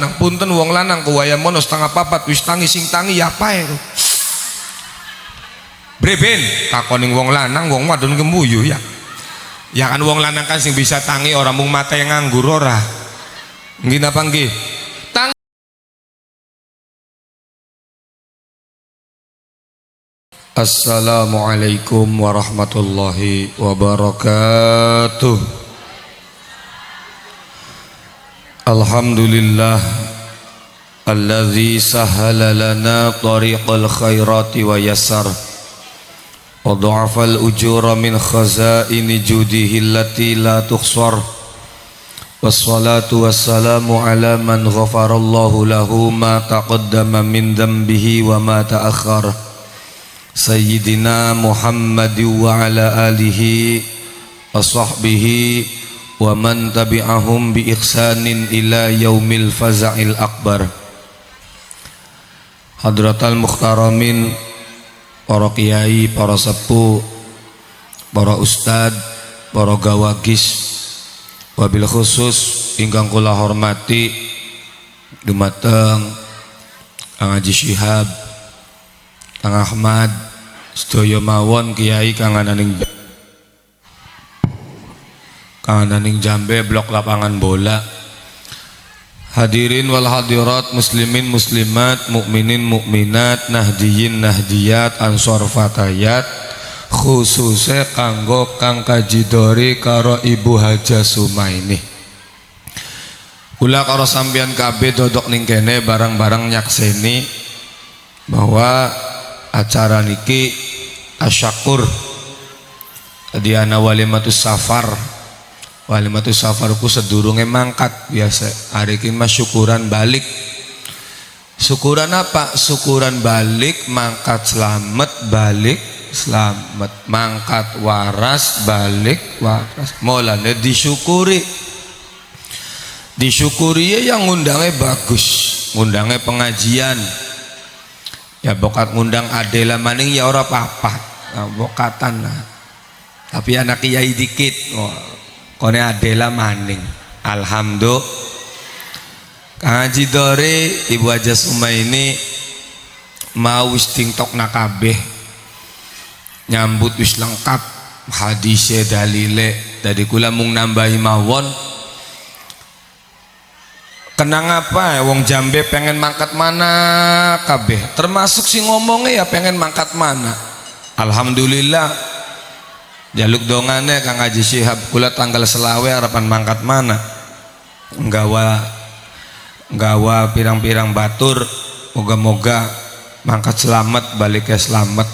nang punten wong lanang kuwaya mono setengah papat wis tangi sing tangi ya pae breben takoning wong lanang wong wadon kemuyu ya kan wong lanang kan sing bisa tangi orang mung mata yang nganggur ora nggih napa nggih tangi. Assalamualaikum warahmatullahi wabarakatuh. Alhamdulillah alladzi sahala lana tariqal khairati wa yassar wa dha'afal ujura min khazaini judihi allati la tuhsar wassalatu wassalamu ala man ghafarallahu lahu ma taqaddama min dhanbihi wa ma ta'akhkhar sayyidina Muhammadin wa ala alihi wa sahbihi wa man tabi'ahum bi ihsanin ila yaumil faza'il akbar. Hadratal mukhtaramin, para kiai, para sepuh, para ustad, para gawagis, wabil khusus ingkang kula hormati dumateng Kang Haji Syihab, Kang Ahmad, sedaya mawon kiai kang ananing Jambe blok lapangan bola. Hadirin wal hadirat, muslimin muslimat, mukminin mukminat, nahdiyin nahdiyat, ansor fatayat, khususnya kanggo Kang Kajidori karo Ibu Haja Sumaini. Kula karo sampeyan kabeh dodok ning kene barang-barang nyakseni bahwa acara niki asyakur diana walimatus safar. Walimatus safarku sedurunge mangkat biasa. Hari ini mas syukuran balik. Syukuran apa? Syukuran balik, mangkat selamat, balik selamat, mangkat waras, balik waras. Mulane disyukuri. Disyukuri ya yang ngundangnya bagus, ngundangnya pengajian. Ya bokat ngundang Adela maning ya ora apa-apa. Nah, bokatan lah. Tapi anak kiai dikit. Kone Adela maning, alhamdulillah. Kang Haji Dore, Ibu Haja Sumaini mau wis tingtok nakabeh nyambut wis lengkap hadise dalile dari kula mung nambahi mawon. Kenang apa ya wong Jambe pengen mangkat mana kabeh, termasuk si ngomongnya ya pengen mangkat mana. Alhamdulillah. Jaluk dongane Kang Haji Syihab kula tanggal selawe harapan mangkat mana nggawa pirang-pirang batur moga-moga mangkat selamat balik ke selamat.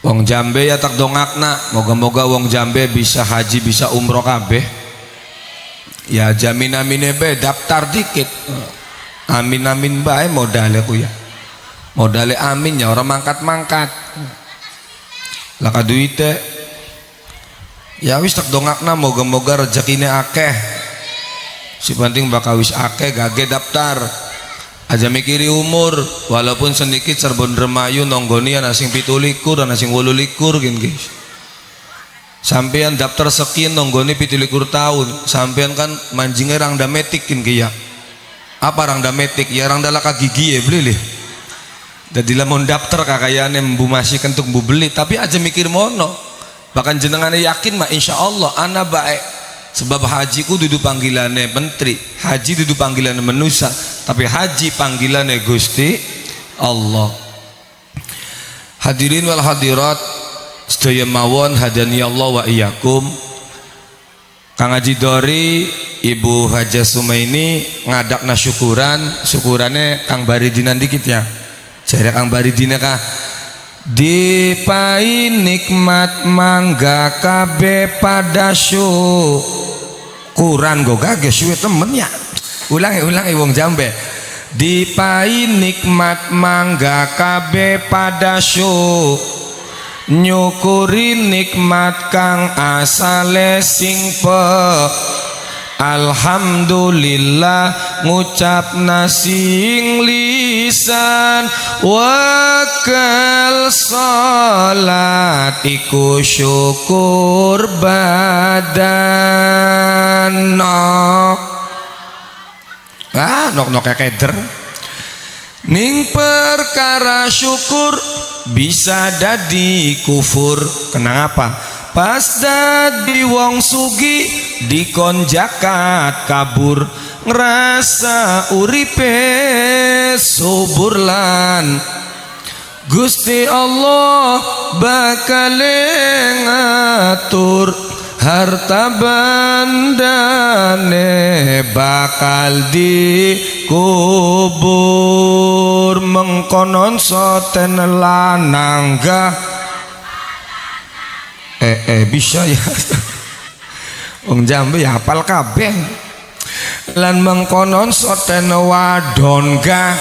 Wong Jambe ya tak dongakna moga-moga wong Jambe bisa haji bisa umroh kabeh ya jamin amine be daftar dikit amin amin bae modale ku ya modale amin ya orang mangkat-mangkat laka duite ya wis tak dongakna moga-moga rezekine akeh si penting bakal wis akeh gage daftar aja mikiri umur walaupun sedikit serbon remayu nonggoni ana sing 17 ana sing 18 gin guys sampean daftar sekian nonggoni 17 tahun sampean kan manjingnya rang dametik gin ya apa rang dametik ya rang dalaka gigi ya beli lih. Jadi lamun daftar kakayane mbu masih kentuk mbu beli tapi aja mikir mono bahkan jenengane yakin mah insya Allah ana baik sebab haji ku dudu panggilane menteri haji dudu panggilane manusia tapi haji panggilane Gusti Allah. Hadirin wal hadirat sedaya mawon hadani Allah wa iyyakum. Kang Haji Dori Ibu Haja Sumaini ngadakna syukurannya Kang Baridinan dikit ya. Jare Kang Baridina kah dipai nikmat mangga kabe pada syukuran go gage suwe temen ya ulangi wong Jambe dipai nikmat mangga kabe pada nyukuri nikmat kang asale sing alhamdulillah ngucap nasing lisan wakal salat iku syukur badan nok keder. Ning perkara syukur bisa dadi kufur. Kenapa? Pas dadi wong sugi dikon zakat kabur, ngerasa uripe subur lan Gusti Allah bakal ngatur, harta bandane bakal dikubur. Mengkonon soten lanang gah bisa ya wong Jambe ya hafal kabeh. Lan mengkonon soten wadon gah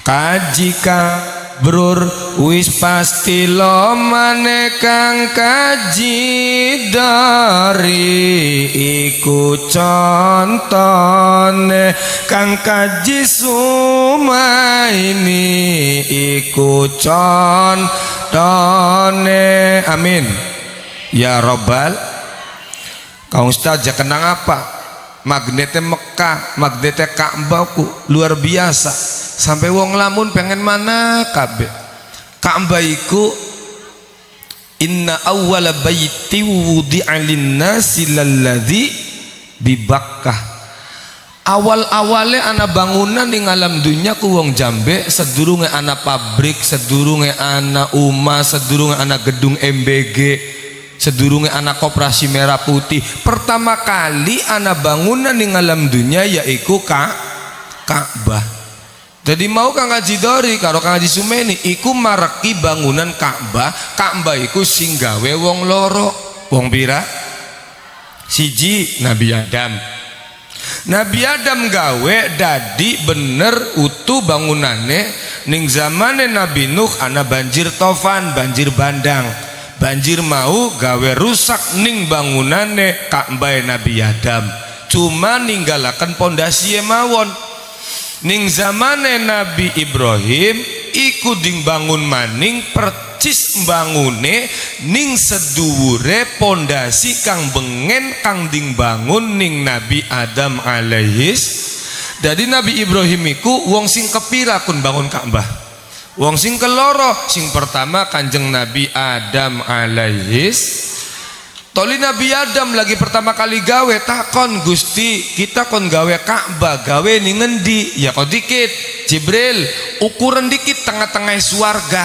kajika brur wis pasti lo manekang kaji dari iku contone kang kaji sumaini iku contone. Amin ya robbal. Kang Ustaz ya kenang apa? Magnetnya Mekah, magnetnya Ka'bah ku luar biasa. Sampai wong lamun pengen mana kabeh. Ka'bah iku inna awwala baiti wudi'a lin-nasi lalladzi bi Bakkah. Awal-awale ana bangunan ning alam dunya ku wong Jambe, sedurunge ana pabrik, sedurunge ana umah, sedurunge ana gedung MBG, sedurunge anak koperasi merah putih. Pertama kali anak bangunan di alam dunia yaiku Ka'bah. Jadi mau Kang Haji Dori karo Kang Haji Sumeni iku mareki bangunan Ka'bah. Ka'bah iku sing gawe wong loro. Wong pira? Siji Nabi Adam. Nabi Adam gawe dadi bener utuh bangunane. Ning zamane Nabi Nuh ana banjir tofan, banjir bandang. Banjir mau gawe rusak ning bangunane Ka'bah Nabi Adam. Cuma ninggalaken pondasi mawon. Ning zamane Nabi Ibrahim iku ding bangun maning percis bangune ning seduwure pondasi kang bengen kang ding bangun ning Nabi Adam alaihis. Jadi Nabi Ibrahim iku wong sing kepira kun bangun Ka'bah? Wong sing keloro. Sing pertama Kanjeng Nabi Adam alaihis. Toli Nabi Adam lagi pertama kali gawe takon, Gusti kita kon gawe Ka'bah gawe ning ngendi? Ya kok dikit Jibril ukuran dikit tengah-tengah swarga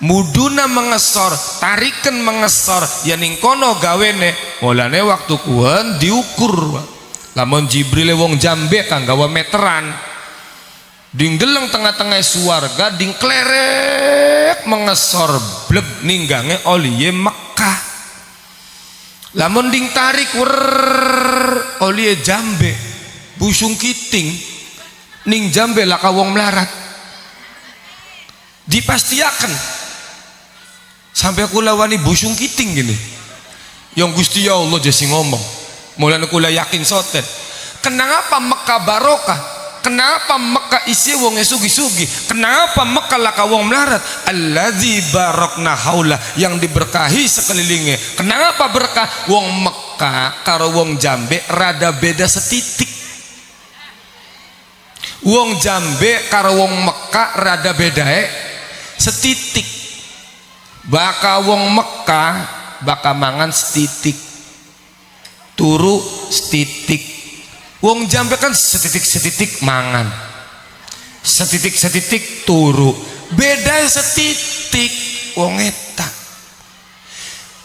muduna mengesor tariken mengesor ya ning kono gawene. Mulane waktu kuwen diukur. Lamun Jibril wong Jambe kang gawe meteran ding deleng tengah-tengah swarga ding klerek mengesor bleb ninggange oliye Mekah. Lamun ding tarik wer oliye Jambe busung kiting ning Jambe laka wong melarat dipastiaken sampai kula wani busung kiting gini yang Gusti ya Allah jesi ngomong mulane kula yakin soten kenapa Mekah barokah. Kenapa Mekah isi wong sugi-sugi? Kenapa Mekah laka wong melarat? Alladzi barokna haula yang diberkahi sekelilingnya. Kenapa berkah? Wong Mekah karo wong Jambe rada beda setitik. Wong Jambe karo wong Mekah rada beda setitik. Baka wong Mekah baka mangan setitik, turu setitik. Wong Jambe kan setitik-setitik mangan, setitik-setitik turu, beda setitik wong eta.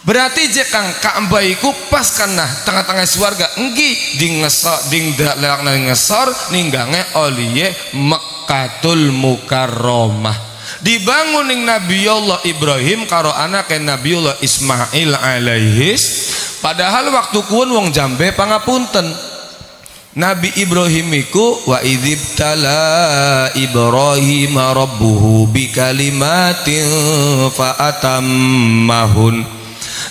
Berarti je Kang Ka'bah iku pas kana tengah-tengah swarga enggi ding ngesor ding lelakna ngesor ninggange oliye Mekkatul Mukarramah. Dibangun ning Nabi Allah Ibrahim karo anaknya Nabi Allah Ismail alaihis. Padahal waktu kuun wong Jambe pangapunten Nabi Ibrahim iku wa idzibtala Ibrahim rabbuhu bikalimatin fa atammahun.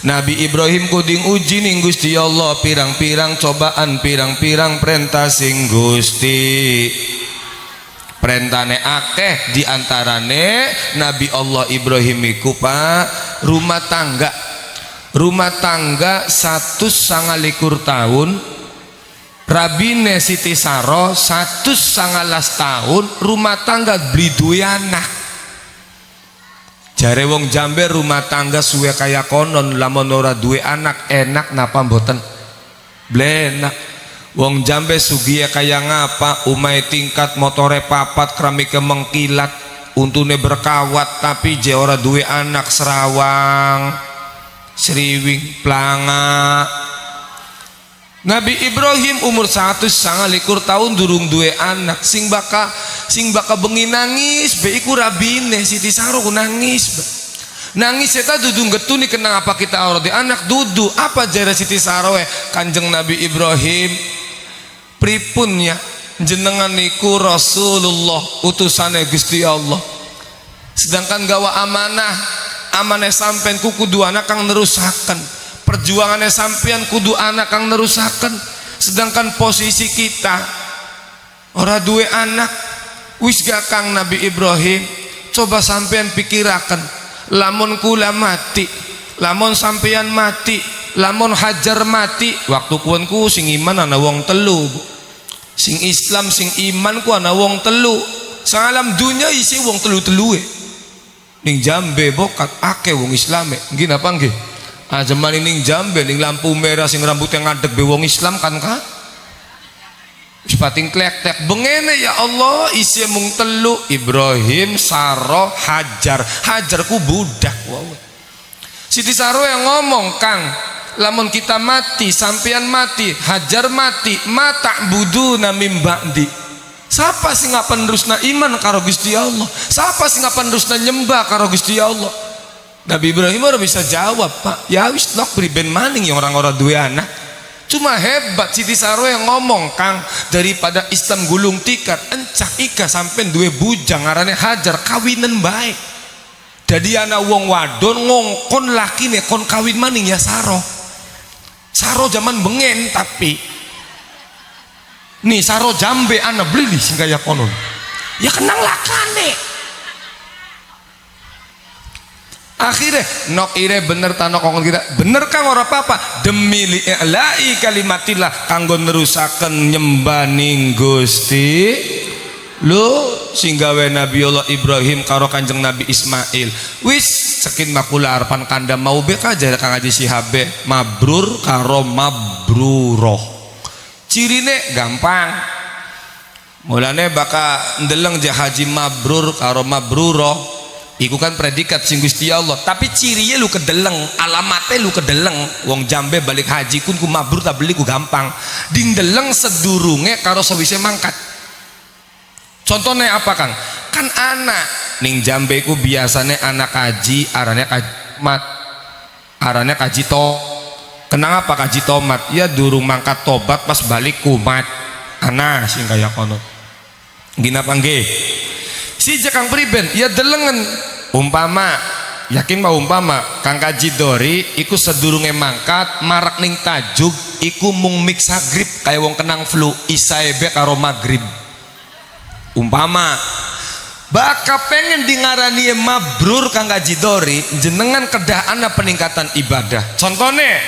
Nabi Ibrahim kuding uji ning Gusti Allah pirang-pirang cobaan pirang-pirang perintah sing Gusti. Perintane akeh diantarane Nabi Allah Ibrahim iku Pak rumah tangga 129 tahun Rabine Siti Saro 119 tahun rumah tangga beli duwe anak. Jare wong Jambe rumah tangga suwe kaya konon, lamun ora duwe anak enak napa mboten? Blenak. Wong Jambe sugiye kaya ngapa, umahe tingkat, motore papat, keramike mengkilat, untune berkawat, tapi je ora duwe anak, serawang, sriwing, planga. Nabi Ibrahim umur 109 tahun durung duwe anak, sing baka bengi nangis be iku rabine Siti Saro nangis. Nangis eta dudu getuni kenang apa kita ora di anak dudu. Apa jare Siti Saro Kanjeng Nabi Ibrahim? Pripun ya jenengan niku Rasulullah utusane Gusti Allah. Sedangkan gawa amanah sampean ku kudu anak kang nerusaken. Perjuangannya sampean kudu anak kang nerusaken. Sedangkan posisi kita ora duwe anak. Wis gak Kang Nabi Ibrahim, coba sampean pikiraken, lamun kula mati, lamun sampean mati, lamun Hajar mati, waktu kuwenku sing iman ana wong telu, sing Islam sing iman ku ana wong telu, salam dunya isi wong telu-telue. Ning Jambe bokat akeh wong Islame, nggih napa nggih? Zaman ning Jambe ning lampu merah sing rambutnya ngadeg be wong Islam kan ka? Wis pating klek-klek bengene ya Allah isi mung telu, Ibrahim, Saro, Hajar. Hajarku budak. Wow. Siti Saro yang ngomong, Kang, lamun kita mati, sampean mati, Hajar mati, mata buduna mim ba'di. Siapa sing ngapenrusna iman karo Gusti Allah? Siapa sing ngapenrusna nyembah karo Gusti Allah? Nabi Ibrahim ora bisa jawab, Pak. Ya wis nok priben maning yang orang-orang duwe anak. Cuma hebat Siti Saro yang ngomong, Kang, daripada Islam gulung tikar, encak ika sampean duwe bujang ngarane Hajar, kawinan baik. Jadi anak wong wadon ngongkon lakine kon kawin maning ya Saro. Saro zaman bengen tapi nih Saro Jambe anak beli sing kaya konon. Ya kenang lakane. Akhirnya nok ire bener tanok kongkol kita bener Kang ora apa-apa demi li'la'i kalimatillah kanggo nerusaken nyembaning Gusti lu singgawe Nabi Allah Ibrahim karo Kanjeng Nabi Ismail wis cekin makula arpan kanda mau beka aja Kang Haji Sihabe mabrur karo mabruroh cirine gampang mulane baka ndeleng je haji mabrur karo mabruroh iku kan predikat sing Gusti Allah tapi cirinya lu kedeleng alamatnya lu kedeleng wong Jambe balik haji kun ku mabrur tak beli ku gampang ding deleng sedurunge karo sewise mangkat. Contohnya apa Kang? Kan anak ning Jambe ku biasanya anak kaji arane mat arane kaji to kenang apa kaji tomat ya durung mangkat tobat pas balik kumat anak sing kaya kono gina panggih si jakang priben ya delengen umpama yakin mau umpama Kang Kaji Dori iku sedurunge mangkat marak ning tajuk iku mung mix sagrib kaya wong kenang flu isae be karo magrib umpama baka pengen di ngarani mabrur Kang Kaji Dori jenengan kedah ana peningkatan ibadah contohnya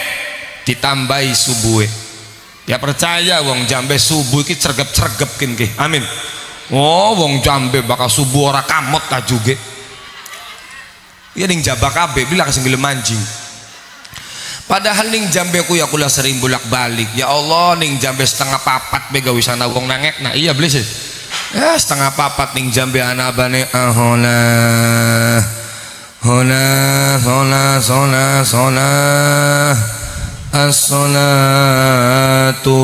ditambahi subuhe ya percaya wong Jambe subuh iki cergep-cergep nggih amin. Oh wong Jambe bakal subuh ora kamot ta juga. Ya ning jabak kabeh bila kasing gelem manjing. Padahal ning Jambe ku ya kula sering bolak-balik. Ya Allah ning Jambe setengah papat be gawe sana wong nangek. Nah iya beli sih. Ya setengah papat ning Jambe ana bane ahola. Hola. As-salatu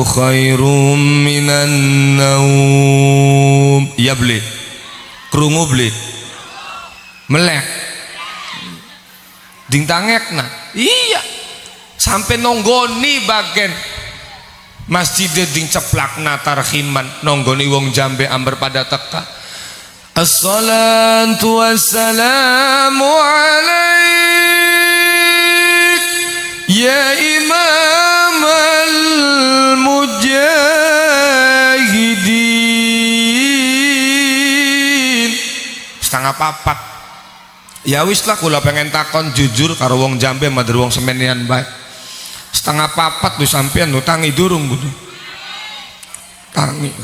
khairum minan naum. Iya beli krungu beli melek ding tangek nah iya sampai nonggoni bagian masjid ding ceplak tarhiman nonggoni wong Jambe amber pada teka as-salatu wassalamu alaik ya imam al-mujahidin setengah papat ya wis lah kula pengen takon jujur karo wong Jambe mader wong semenian baik setengah papat tuh sampean nutangi durung kudu Tangi.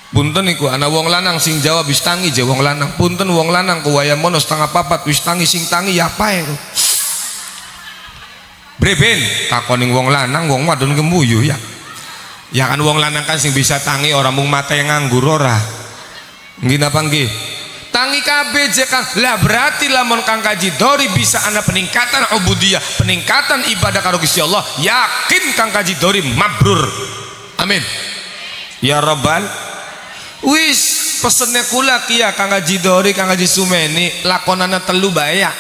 Punten iku ana wong lanang sing jawab wis tangi je wong lanang. Punten wong lanang ku waya mono setengah papat wis tangi sing tangi ya pae. Breben takoning wong lanang wong wadon gemuyu ya. Ya kan wong lanang kan sing bisa tangi orang mung mata yang nganggur ora. Nggih napa nggih? Tangi kabeh je Kang. Lah berarti lamun Kang Kaji Dori bisa ana peningkatan ubudiyah, peningkatan ibadah karo Gusti Allah, yakin Kang Kaji Dori mabrur. Amin. Ya Rabbal wis pesene kula kia Kang Haji Dori Kang Haji Sumeni lakonana telu bae ya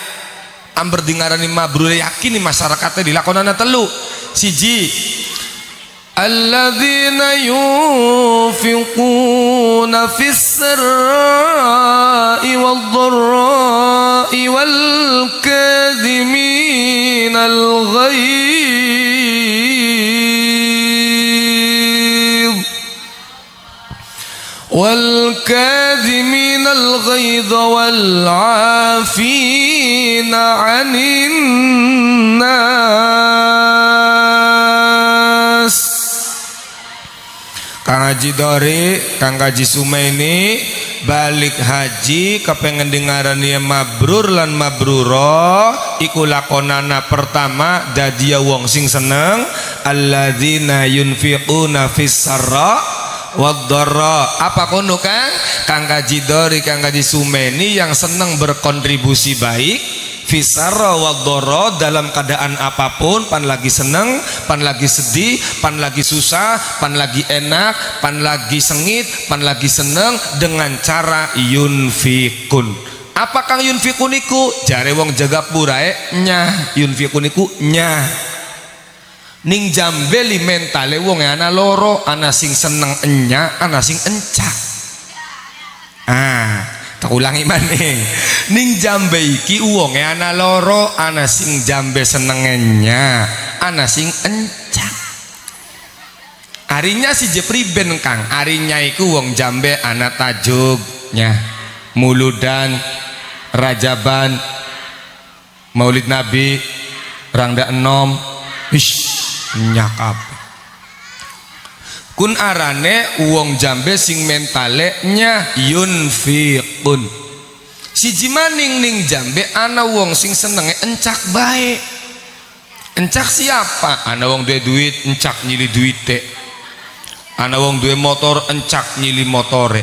amber dingarani mabrur yakin masyarakatnya dilakonana telu siji alladzina yunfiquna fis sirra'i wad dharra'i wal kadhiminal ghaidh والكاذمين الغيظ والعافين عن الناس. Kang Haji Dori, Kang Haji Sumeni balik haji kepengen dengarani mabrur lan mabruro iku lakonana pertama dadia wong sing seneng alladzina yunfiquna fis sarra wadharra. Apa kono Kang Haji Dori Kang Haji Sumeni yang senang berkontribusi baik fisarra wadharra dalam keadaan apapun, pan lagi seneng, pan lagi sedih, pan lagi susah, pan lagi enak, pan lagi sengit, pan lagi seneng dengan cara yunfikun. Apa Kang yunfikun iku? Jare wong Jagapura nyah yunfikun iku nyah ning jambe li mentale wong ana loro, ana sing seneng enya, ana sing encak. Tak ulangi maning. Ning jambe iki wong ana loro, ana sing jambe seneng enya, ana sing encak. Arinya si jepriben Kang, arinya iku wong jambe ana tajugnya muludan, rajaban, maulid nabi, rangda enom, wish nyakap kun arane wong jambe sing mentale nya yunfiqun. Siji maning ning jambe ana wong sing senenge encak bae. Encak siapa? Ana wong duwe duit encak nyili duite, ana wong duwe motor encak nyili motore.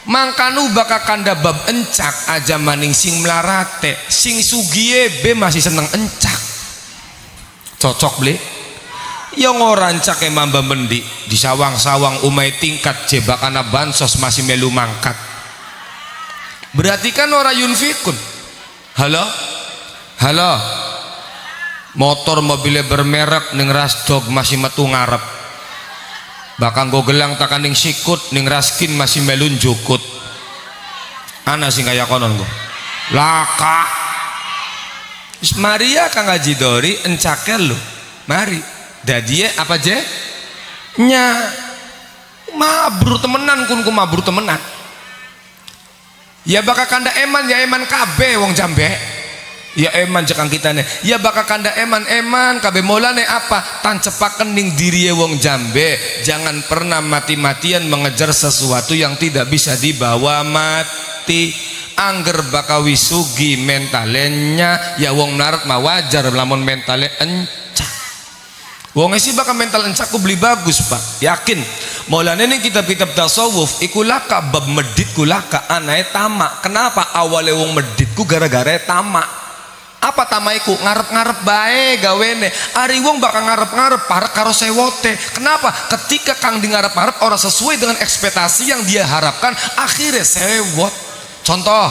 Mangkanu bakal kanda bab encak aja maning sing melarate, sing sugiye be masih seneng encak. Cocok ble yang orang cak mamba mendi di sawang-sawang umai tingkat jebakana bansos masih melu mangkat, berarti kan orang yunfikun. Halo motor mobilnya bermerek ning rasdog masih metu ngarep, bakang go gelang takaning sikut ning raskin masih melu jukut. Ana sing kaya konon go laka Maria Kang Haji Dori encakel lo mari dadie apa je nya mabrur temenan kun ku mabrur temenan ya bakal kanda eman ya eman kabe wong jambe ya eman jekang kita nih ya bakal kanda eman kabe molane apa tancepaken ning diri wong jambe. Jangan pernah mati-matian mengejar sesuatu yang tidak bisa dibawa mati. Angger bakal wisugi mentalenya ya wong narat mah wajar lamun mentale encak. Wong sih bakal mental encak ku beli bagus Pak, yakin. Maulana ning kitab-kitab tasawuf iku laka bab medit ku laka anae tamak. Kenapa awale wong medit ku gara-gara tamak. Apa tamaiku ngarep-ngarep bae gawene. Ari wong bakal ngarep-ngarep parek karo sewote. Kenapa? Ketika Kang di ngarep-ngarep orang sesuai dengan ekspektasi yang dia harapkan, akhirnya sewot. Contoh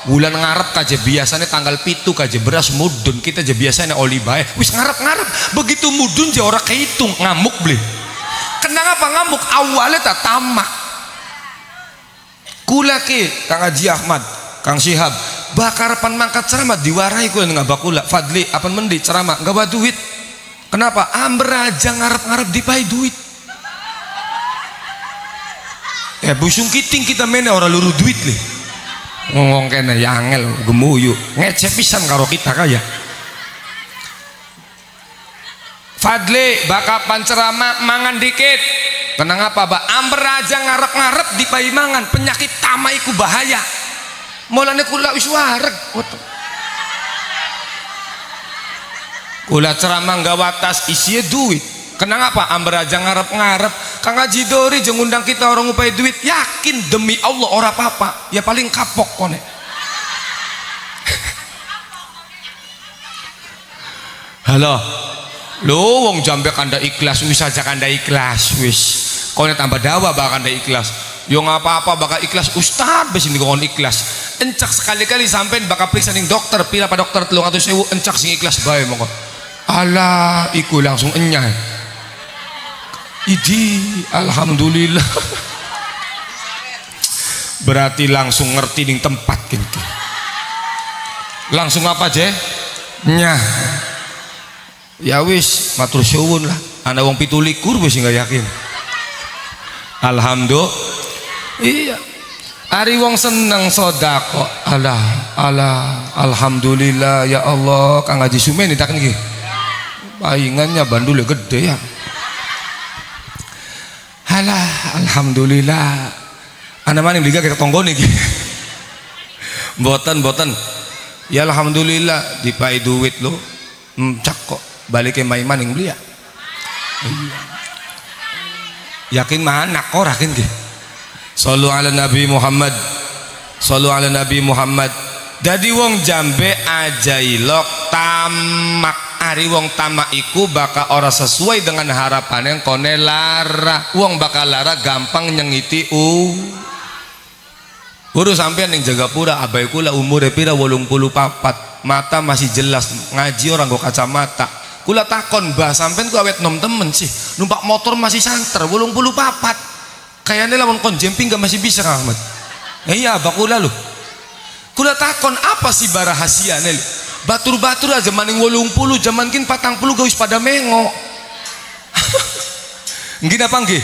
bulan ngarep kaje biasanya tanggal pitu kaje beras mudun, kita aja biasanya oli bae wis ngarep-ngarep, begitu mudun je ora kehitung ngamuk beli. Kenapa ngamuk? Awalnya tak tamak. Kula ki Kang Haji Ahmad, Kang Syihab bakarapan mangkat ceramah diwarai kula dengan bakula Fadli apa mendi ceramah nggak bawa duit. Kenapa? Amber aja ngarep-ngarep dipai duit. Busung kiting kita mene orang luru duit lih. Ngomong kene yangel gemuyu ngecek pisan karo kita kaya. Fadli bakapan ceramah mangan dikit kenang apa ba amber aja ngarep-ngarep di paimangan penyakit tamaiku bahaya mulane kula wis wareg kula ceramah nggawa tas isinya duit kenang apa amber aja ngarep-ngarep Kang Haji Dori jeung ngundang kita orang ngupai duit yakin demi Allah ora apa-apa ya paling kapok kone halo lo wong jambe kanda ikhlas wis aja kanda ikhlas wis kone tambah dawa bakal kanda ikhlas yo ngapa-apa bakal ikhlas ustad bes ini kon ikhlas encak sekali-kali sampean bakal periksa ning dokter pila pa dokter 300.000 encak sing ikhlas bae monggo alah iku langsung enyah idi alhamdulillah berarti langsung ngerti ning tempat kinki langsung apa je nyah ya wis matur syuwun lah ana wong 17 wis nggak yakin alhamdulillah iya ari wong seneng sodako alah alhamdulillah ya Allah Kang Haji Sumen tak niki paingannya bandulnya gede ya alah alhamdulillah ana maning liga kita tonggo niki boten ya alhamdulillah dipai duit lo cak kok balik ke maiman yang belia yakin mana kok rakin ke sallu ala Nabi Muhammad jadi wong jambe ajailok tamak ari wong tamak iku bakal ora sesuai dengan harapan yang kone lara wong bakal lara gampang nyengiti Guru sampean yang Jagapura abai kula umure pira 84 mata masih jelas ngaji orang gua kacamata kula takon bah sampean ku awet nom temen sih numpak motor masih santer 84 kayaknya lamun kon jemping gak masih bisa Kang Ahmad iya bakula lu kula takon apa sih barahasia nel batur-batur aja maning 80 zaman kin 40 gawis pada mengo ngina panggi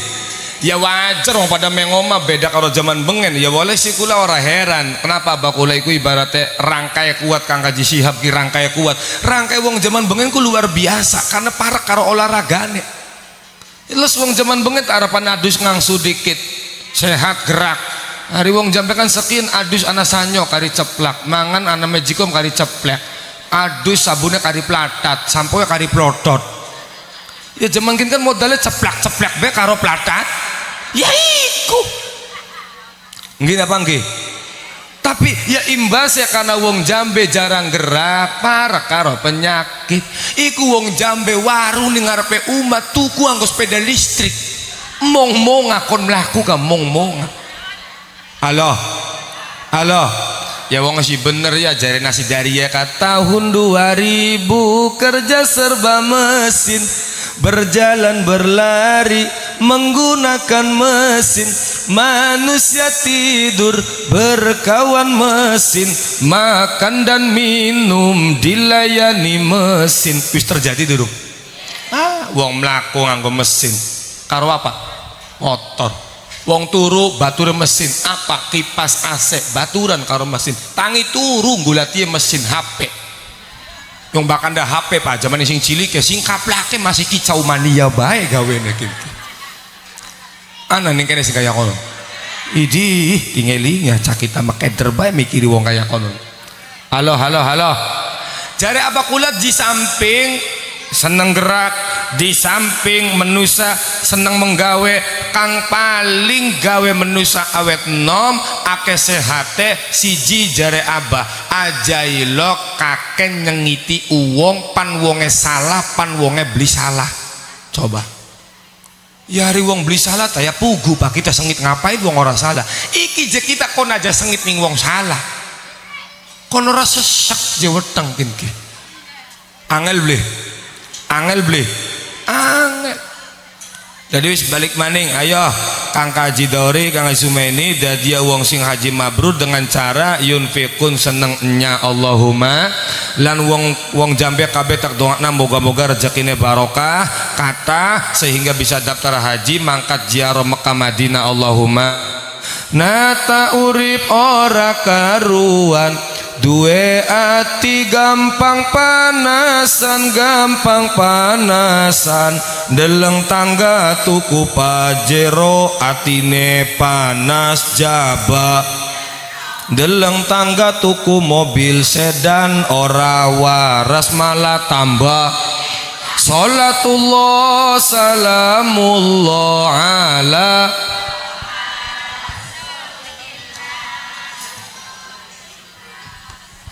ya wajar orang pada mengoma beda kalau zaman bengen ya boleh sih kula ora heran kenapa bakula iku ibaratnya rangkai kuat Kang Haji Shihab ki rangkai kuat rangkai wong zaman bengen ku luar biasa karena parek karo olahragane les wong zaman bengen harapan adus ngangsu dikit sehat gerak hari wong jampe kan sekin adus ana sanyo kari ceplak mangan ana mejikom kari ceplek adus sabunnya kari platat samponya kari plotot ya zaman kan modalnya ceplak be karo platat ya iku nggih apa nggih tapi ya imbas ya karena wong jambe jarang gerak parah karo penyakit iku wong jambe waru ning ngarepe umat tuku anggo sepeda listrik mong akon mlaku ka mong halo ya wong sih bener ya jari nasi dari ya tahun 2000 kerja serba mesin berjalan berlari menggunakan mesin manusia tidur berkawan mesin makan dan minum dilayani mesin wis terjadi dulu wong mlaku nganggo mesin karo apa motor wong turu batur mesin apa kipas AC baturan karo mesin tangi turu ngulati mesin HP yang bahkan dah HP pak zaman sing cilik ya sing kaplake masih kicau mania bae gawene iki ana ning kene sing kaya kono idi tingelinga cakita makeder bae mikiri wong kaya kono halo jare apa kulat di samping seneng gerak di samping menusa seneng menggawe kang paling gawe menusa awet nom ake sehate siji jare abah ajailok kakek nyengiti uwong pan wonge salah pan wonge beli salah coba ya hari wong beli salah taya pugu pak kita sengit ngapain wong orang salah iki je kita kon aja sengit ning wong salah kon ora sesek je weteng kinki angel beli jadi wis balik maning ayo Kang Haji Dori Kang Haji Sumeni dadi wong sing haji mabrur dengan cara yunfikun seneng nya Allahumma lan wong jambe kabeh tak dongakna moga-moga rezekine barokah kata sehingga bisa daftar haji mangkat ziarah Mekah Madinah Allahumma nata urip ora karuan duwe ati gampang panasan deleng tangga tuku pajero atine panas jaba deleng tangga tuku mobil sedan ora waras malah tambah salatullah salamullah ala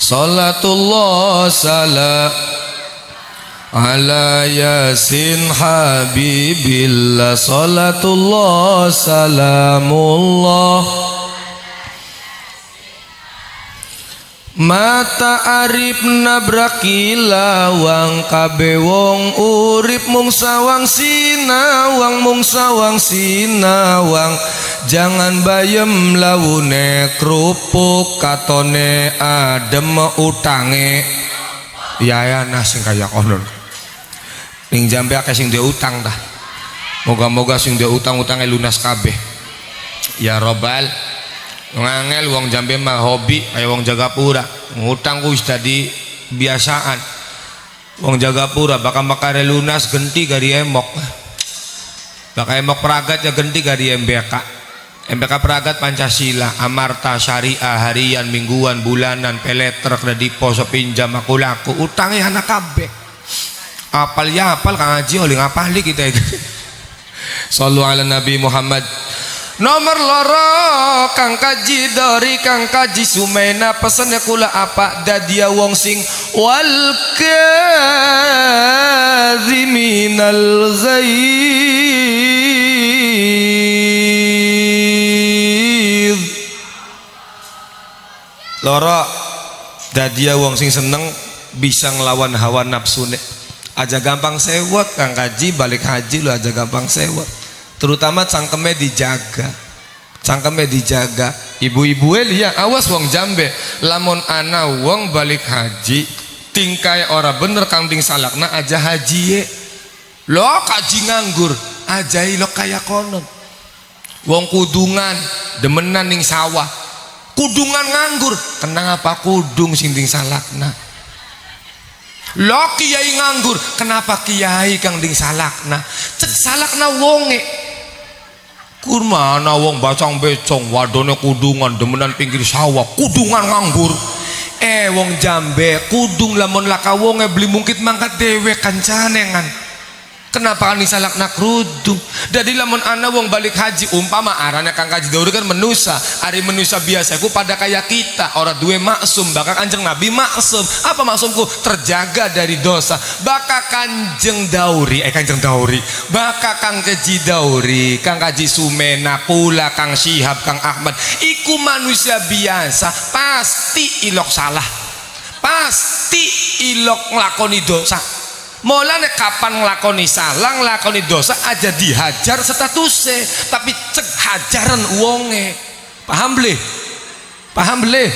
salatullah salam ala yasin habibillah salatullah salamullah mata arif nabraki lawang kabe wong urip mung sawang sinawang jangan bayem lawune kerupuk katone adem utange ya sing kaya kono ning Jambe akeh sing duwe utang dah moga-moga sing duwe utang-utange lunas kabeh ya robbal ngangel wong Jambe mah hobi kaya wong Jagapura ngutang ku wis dadi biasaan wong Jagapura bakal lunas genti gari emok bakal emok Pragat ya genti gari MBK Pragat Pancasila Amarta Syariah harian mingguan bulanan peleter kredit poso pinjam aku laku utangnya anak kabeh apal ya apal Kang Haji oleh ngapali kita itu sallu ala Nabi Muhammad. Nomor loro Kang Kaji Dori Kang Kaji Sumena pesannya kula apa dadia wong sing wal kadziminal ghaidh loro dadia wong sing seneng bisa ngelawan hawa nafsune aja gampang sewot Kang Kaji balik haji lo aja gampang sewot terutama cangkeme dijaga ibu-ibu lihat awas wong Jambe lamun ana wong balik haji tingkai ora bener kambing salakna aja haji ye lo kaji nganggur aja lo kaya konon wong kudungan demenan ning sawah kudungan nganggur kenapa kudung sinding salakna lo kiai nganggur kenapa kiai kang ding salakna cek salakna wonge kurmana wong bacang becong wadone kudungan demenan pinggir sawah kudungan nganggur wong Jambe kudung lamun laka wonge beli mungkit mangkat dewe kancanengan kenapa kan disalakna kerudung jadi lamun ana wong balik haji umpama arane Kang Kaji Dauri kan menusa ari menusa biasa ku pada kayak kita orang duwe maksum bakal Kanjeng Nabi maksum apa maksumku terjaga dari dosa bakal Kanjeng Dauri bakal Kang Kaji Dauri Kang Kaji Sumena kula Kang Syihab Kang Ahmad iku manusia biasa pasti ilok salah pasti ilok nglakoni dosa mulane kapan nglakoni salah nglakoni dosa aja dihajar statusnya tapi cek hajaran wonge paham bleh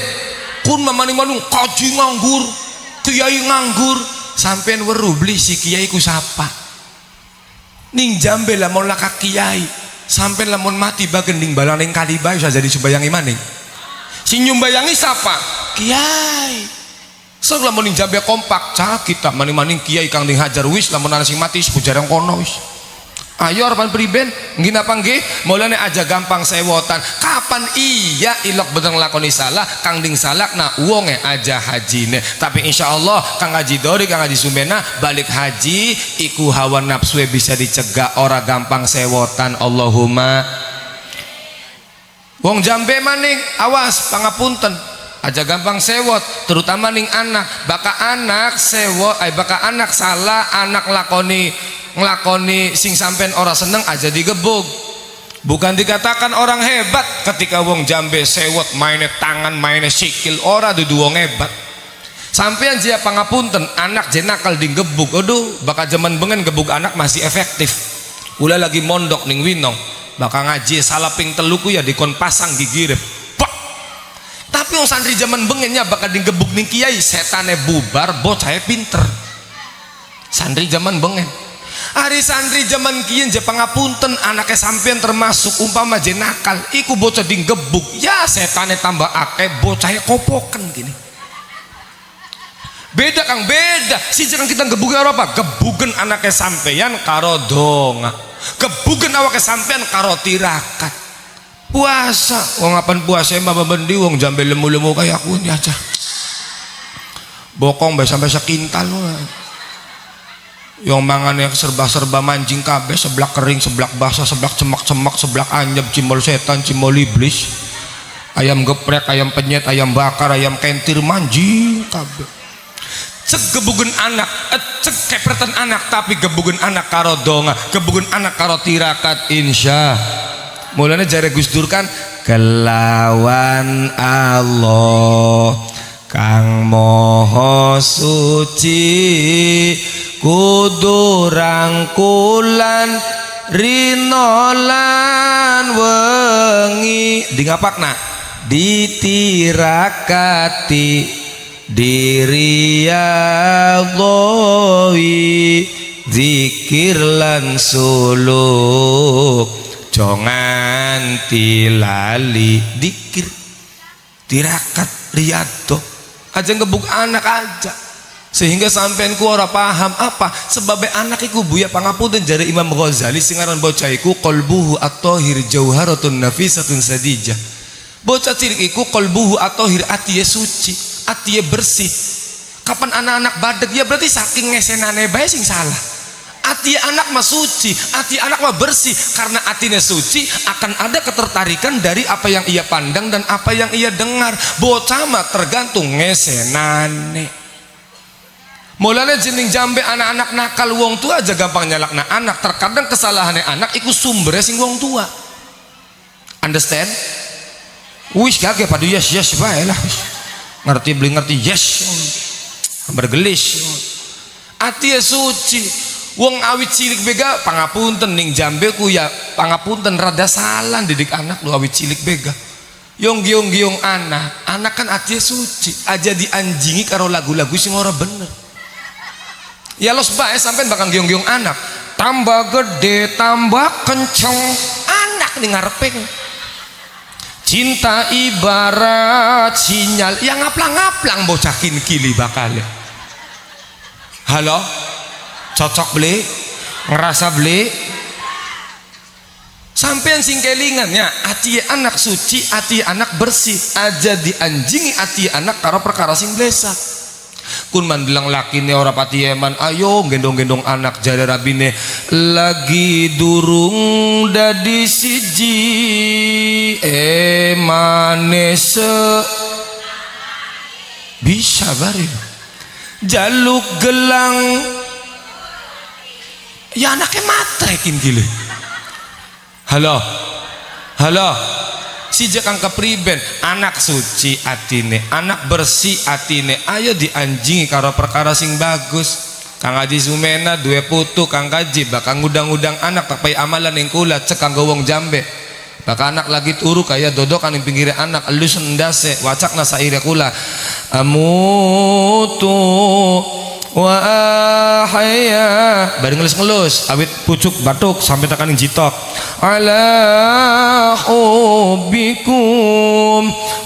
kun mamani manung kaji nganggur kiai nganggur sampean weruh beli si kiai ku sapa ning Jambe lamun laka kiai sampean lamun mati bagending balaning kalibayu saja jadi sumbayangi maning sing nyumbayangi sapa kiai so lamun ning Jambe kompak cah kita maning-maning kiai kang ding hajar wis lamun ana sing mati sepujarang kono wis ayo arpan priben nggih napa nggih mulane aja gampang sewotan kapan iya ilok bener nglakoni salah kang ding salakna wonge aja hajine tapi insyaallah Kang Haji Dori Kang Haji Sumena balik haji iku hawa nafsu bisa dicegah ora gampang sewotan Allahumma wong Jambe maning awas pangapunten aja gampang sewot terutama ning anak baka anak sewot baka anak salah anak nglakoni sing sampean ora seneng aja digebug bukan dikatakan orang hebat ketika wong Jambe sewot maine tangan maine sikil ora dudu wong hebat sampean jia pangapunten anak jenakal digebug aduh baka zaman bengen gebug anak masih efektif ulah lagi mondok ning Winong baka ngaji salaping teluku ya dikon pasang gigirep tapi wong santri zaman bengennya bakal digebuk ning kiai setane bubar bocah pinter santri zaman bengen hari santri zaman kian je pangapunten anaknya sampean termasuk umpama je nakal iku bocah digebuk ya setane tambah akeh bocah kopoken gini Beda Kang, beda. Siji Kang kita gebugen apa? Gebugen anaknya sampeyan karo donga. Gebugen awake sampeyan karo tirakat. Puasa, wong apan puasa mah bendi wong jambe lemu-lemu kayak aku ini aja. Bokong bae sampai sekintal loh. Yang mangan yang serba-serba mancing kabeh, seblak kering, seblak basah, seblak cemak-cemak, seblak anyep, cimol setan, cimol iblis. Ayam geprek, ayam penyet, ayam bakar, ayam kentir manjing kabeh. Cek gebugen anak, cek kepretan anak, tapi gebugen anak karo donga, gebugen anak karo tirakat insya. Mulanya jare Gus Dur kan kelawan Allah Kang Moho Suci kudu rangkulan rinolan wengi di ngapakna ditirakati diri Allahi zikir lan suluk jangan tilali dikir tirakat riyadho aja ngebuk anak aja sehingga sampean ku ora paham apa sebabnya anak iku buya pangapunten jare Imam Ghazali sing aran bocah iku qalbuhu at-tahir jauharatun nafisatun sadijah bocah cilik iku qalbuhu at-tahir atiye suci atiye bersih kapan anak-anak badeg ya berarti saking ngesenane bae sing salah. Hati anak mah suci, hati anak mah bersih karena hatinya suci akan ada ketertarikan dari apa yang ia pandang dan apa yang ia dengar. Bocah mah tergantung ngesenane. Mulanya jening jambe anak-anak nakal wong tua aja gampang nyalakna anak. Terkadang kesalahannya anak iku sumbernya sing wong tua. Understand? Wis kagak pada yes bae lah. Ngerti beli ngerti yes. Bergelis. Hati suci. Wong awit cilik bega pangapunten ning jambe ku ya pangapunten rada salah didik anak lu awit cilik bega yong giung anak kan atinya suci aja dianjingi karo lagu-lagu sing ora bener ya los bae sampean bakal giung anak tambah gede tambah kenceng anak ning ngarepe cinta ibarat sinyal yang ngaplang-ngaplang bocah kili bakal halo cocok beli ngerasa beli sampean sing kelingannya ati anak suci ati anak bersih aja dianjingi ati anak karo perkara sing blesak kun mandilang lakine ora pati eman ayo gendong-gendong anak jare rabine lagi durung dadi siji emane bisa bareng jaluk gelang ya anaknya matrekin gile halo si jakang kepriben anak suci atine anak bersih atine ayo dianjingi karo perkara sing bagus Kang Haji Sumena dua putu Kang Kaji bakal ngudang-ngudang anak tak pay amalan yang kula cek kang gowong jambe bakal anak lagi turu kayak dodokan yang pinggir anak elus endase wacak nasa ire kula amutu wa ahya bareng ngelus awit pucuk batuk sampai tekanin jitok ala hubbikum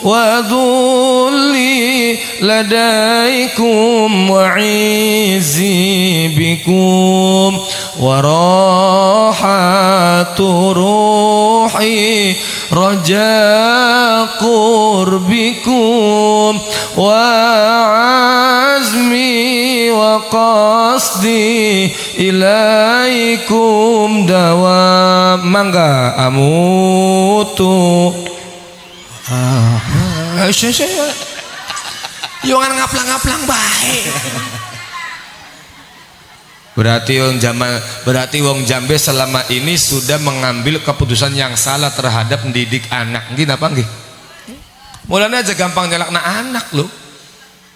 wa dhulli ladaikum wa izi bikum wa rahatu ruhi raja qurbikum wa azmi wa qasdi ilaikum dawam mangga amutu jangan ngaplang-ngaplang baik berarti wong jambe selama ini sudah mengambil keputusan yang salah terhadap mendidik anak nggih napa nggih mulanya aja gampang nyalakna anak lo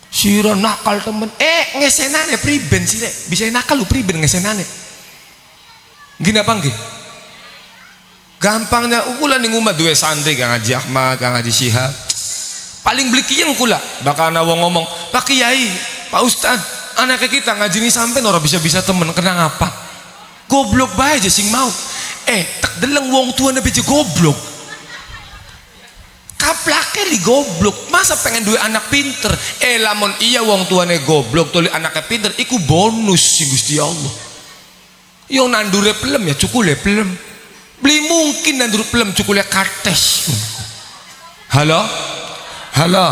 sira nakal temen ngesenane priben sih bisa nakal lu priben ngesenane gini apa nggih gampangnya ukulan ning omah duwe santri Kang Haji Ahmad Kang Haji Syihab paling beli kiyeng kula bakal ana wong ngomong Pak Kiai Pak Ustad anaknya kita ngajini sampai ora bisa temen kena ngapa goblok bae aja sing mau tak deleng wong tua nabi goblok kaplake ngeli goblok. Masa pengen duwe anak pinter? Lamun iya wong tuane goblok tuli anaknya pinter iku bonus sih Gusti Allah. Yo nandure pelem ya cukule pelem. Beli mungkin nandur pelem cukule kates. Halo? Halo?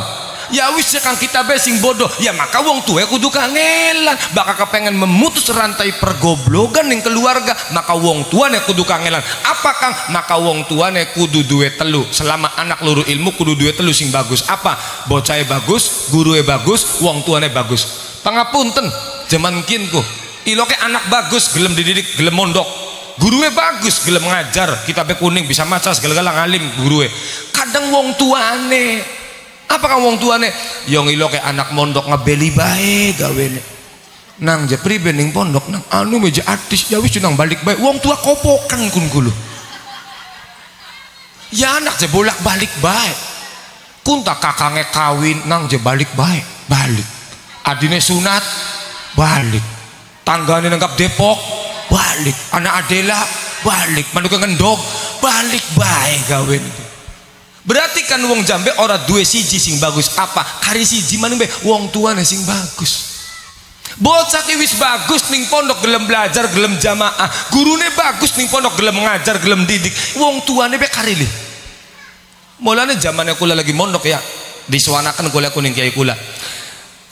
Ya wis kang kita sing bodoh ya maka wong tua kudu kangelan bakal kepengen memutus rantai pergoblogan ning keluarga maka wong tuane kudu kangelan apa kang maka wong tuane kudu duwe telu selama anak luru ilmu kudu duwe telu sing bagus apa bocahe bagus gurue bagus wong tuane bagus pangapunten jaman kinku iloke anak bagus gelem dididik gelem mondok gurue bagus gelem ngajar kitabe kuning bisa maca segala-gala ngalim gurue kadang wong tuane apakah wong tuane yang iloke anak mondok ngebeli bae gawene nang je pribe ning pondok nang anu meja artis ya wis nang balik bae wong tua kopokan kun kulo ya anak je bolak-balik bae kunta kakange kawin nang je balik bae balik adine sunat balik tanggane nanggap Depok balik anak Adela balik manuk ngendog balik bae gawene. Berarti kan wong Jambe ora duwe siji sing bagus apa kari siji manung be wong tuane sing bagus bocah ki wis bagus ning pondok gelem belajar gelem jamaah gurune bagus ning pondok gelem ngajar gelem didik wong tuane be kari li mulane zamane kula lagi mondok ya disuanakan kula kuning kiai kula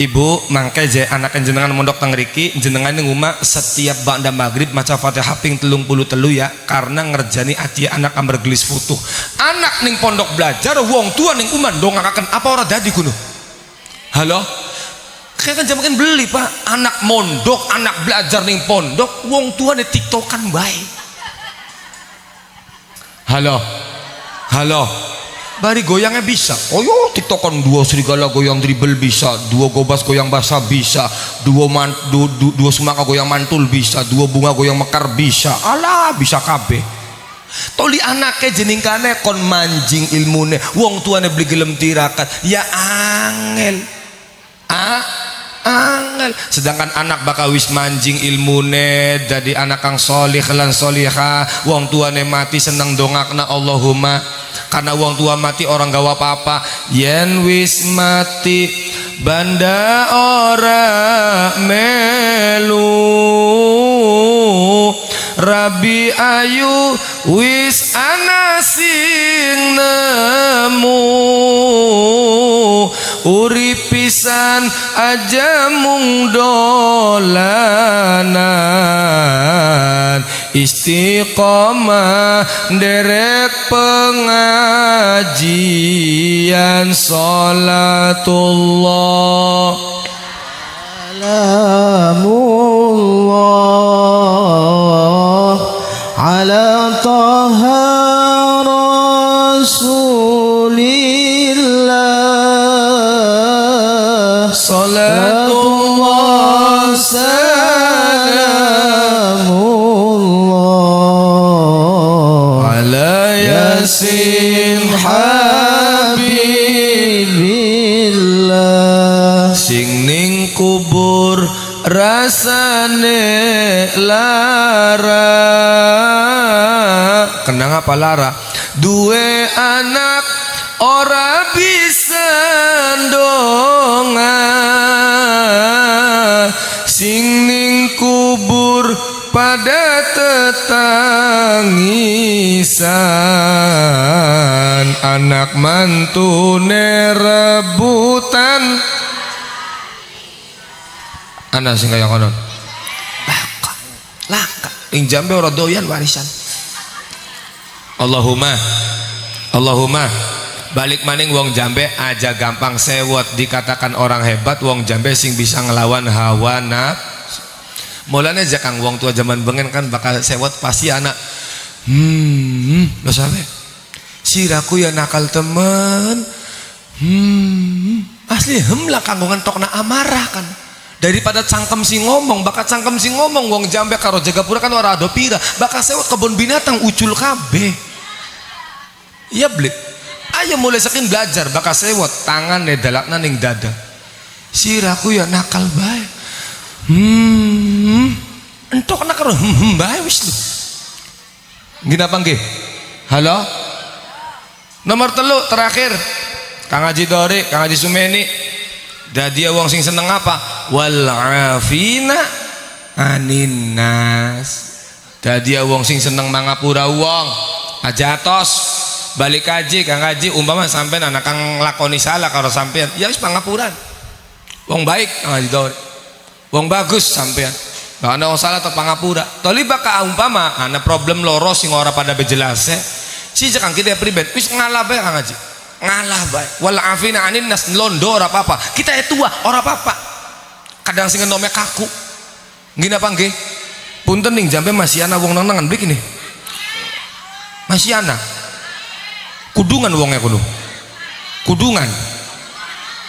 ibu mangke je anak jenengan mondok teng mriki jenengan ning omah setiap ba'da maghrib maca Fatihah ping 33 ya karena ngerjani aji anak amber gelis futuh anak ning pondok belajar wong tua ning omah ndongakaken apa ora dadi kuno halo kayak kan jaman beli pak anak mondok anak belajar ning pondok wong tua nih tiktokan bae halo halo bari goyangnya bisa oh yo tiktokan dua serigala goyang dribble bisa dua gobas goyang basah bisa dua semangka goyang mantul bisa dua bunga goyang mekar bisa alah bisa kabeh toli anaknya jeningkane kon manjing ilmune wong tuane beli gelem tirakat ya angel angel sedangkan anak bakal wis manjing ilmune jadi anak kang solih lan soliha wong tuane mati seneng dongakna Allahumma karena wong tua mati orang gawa apa-apa yen wis mati banda ora melu Rabi ayu wis ana sing nemu urip pisan aja mung dolanan istiqomah derek pengajian salatullah salamullah ala taha rasulillah salatullah salamullah ala yasin habibillah sing ning kubur rasane lara kenang apa lara duwe anak ora bisa ndonga sing ning kubur pada tetangisan anak mantune rebutan anak sing kaya konon laka ing Jambe ora doyan warisan Allahumma balik maning wong Jambe aja gampang sewot dikatakan orang hebat wong Jambe sing bisa ngelawan hawa nafsu mulane aja kang wong tua zaman bengen kan bakal sewot pasti anak lo sampe siraku ya nakal temen asli lah kanggo ngentokna amarah kan daripada cangkem si ngomong bakal cangkem si ngomong wong Jambe karo Jagapura kan ora ado pira bakal sewot kebun binatang ucul kabeh iya beli ayo mulai saking belajar bakal sewot tangan dalakna ning dada siraku ya nakal bae entok nak karo bae wis lu gini apa nggih halo nomor 3 terakhir Kang Haji Dori, Kang Haji Sumeni, dadi wong sing seneng apa? Wal afina anin nas. Dadi wong sing seneng mangapura wong. Ajatos balik kaji Kang Haji umpama sampean anak kang lakoni salah karo sampean, ya wis pangapuran. Wong baik Kang Haji Dori. Wong bagus sampean. Gak ana wong salah atau pangapura. Toli baka umpama ana problem loro sing ora pada bejelase. Si Kang kita pribadi wis ngalah bae Kang Haji. Ngalah bae. Wal afina anin nas londo ora apa-apa. Kita tua ora apa-apa. Kadang sing nome kaku. Nggih napa nggih? Punten ning jambe masih ana wong nenengan mriki nih. Masih ana. Kudungan wongnya kudu. Kudungan.